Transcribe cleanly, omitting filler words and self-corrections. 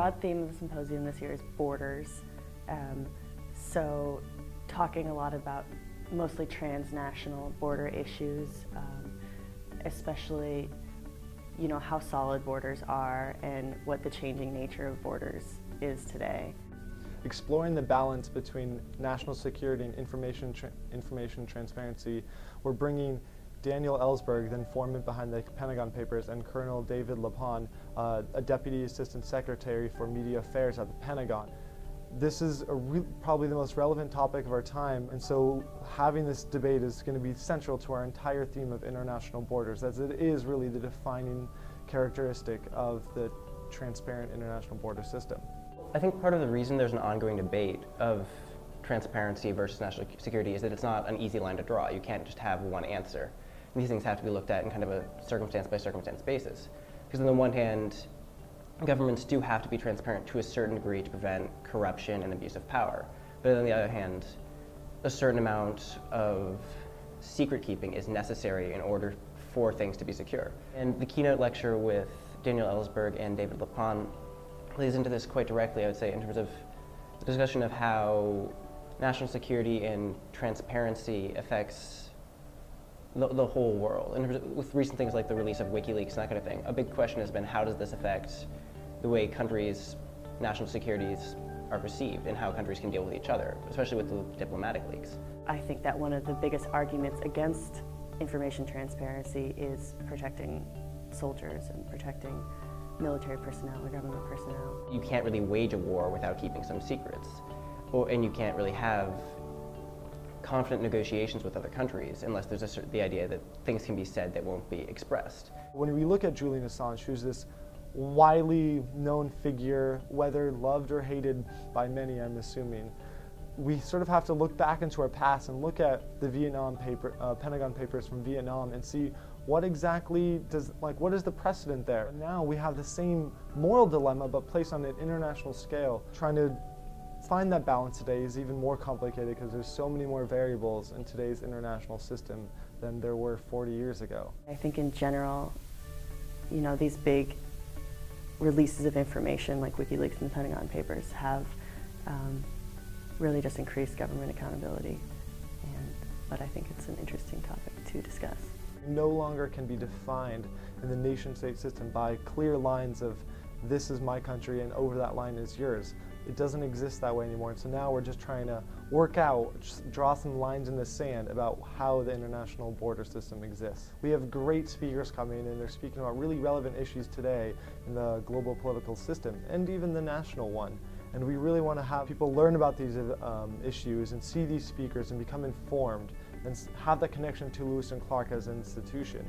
broad theme of the symposium this year is borders. So talking a lot about mostly transnational border issues, especially how solid borders are and what the changing nature of borders is today. Exploring the balance between national security and information transparency, we're bringing Daniel Ellsberg, the informant behind the Pentagon Papers, and Colonel David Lapan, a Deputy Assistant Secretary for Media Affairs at the Pentagon. This is probably the most relevant topic of our time, and so having this debate is going to be central to our entire theme of international borders, as it is really the defining characteristic of the transparent international border system. I think part of the reason there's an ongoing debate of transparency versus national security is that it's not an easy line to draw. You can't just have one answer. These things have to be looked at in kind of a circumstance-by-circumstance basis. Because on the one hand, governments do have to be transparent to a certain degree to prevent corruption and abuse of power. But on the other hand, a certain amount of secret keeping is necessary in order for things to be secure. And the keynote lecture with Daniel Ellsberg and David Lapan plays into this quite directly, I would say, in terms of the discussion of how national security and transparency affects the whole world. And with recent things like the release of WikiLeaks and that kind of thing, a big question has been, how does this affect the way countries' national securities are perceived and how countries can deal with each other, especially with the diplomatic leaks? I think that one of the biggest arguments against information transparency is protecting soldiers and protecting military personnel or government personnel. You can't really wage a war without keeping some secrets, and you can't really have confident negotiations with other countries unless there's the idea that things can be said that won't be expressed. When we look at Julian Assange, who's this widely known figure, whether loved or hated by many, I'm assuming, we sort of have to look back into our past and look at the Pentagon Papers from Vietnam and see what exactly what is the precedent there. Now we have the same moral dilemma but placed on an international scale. Trying to find that balance today is even more complicated because there's so many more variables in today's international system than there were 40 years ago. I think in general, these big releases of information like WikiLeaks and the Pentagon Papers have really just increased government accountability. But I think it's an interesting topic to discuss. No longer can be defined in the nation-state system by clear lines of this is my country and over that line is yours. It doesn't exist that way anymore, and so now we're just trying to work out, just draw some lines in the sand about how the international border system exists. We have great speakers coming in, and they're speaking about really relevant issues today in the global political system, and even the national one. And we really want to have people learn about these issues and see these speakers and become informed and have that connection to Lewis and Clark as an institution.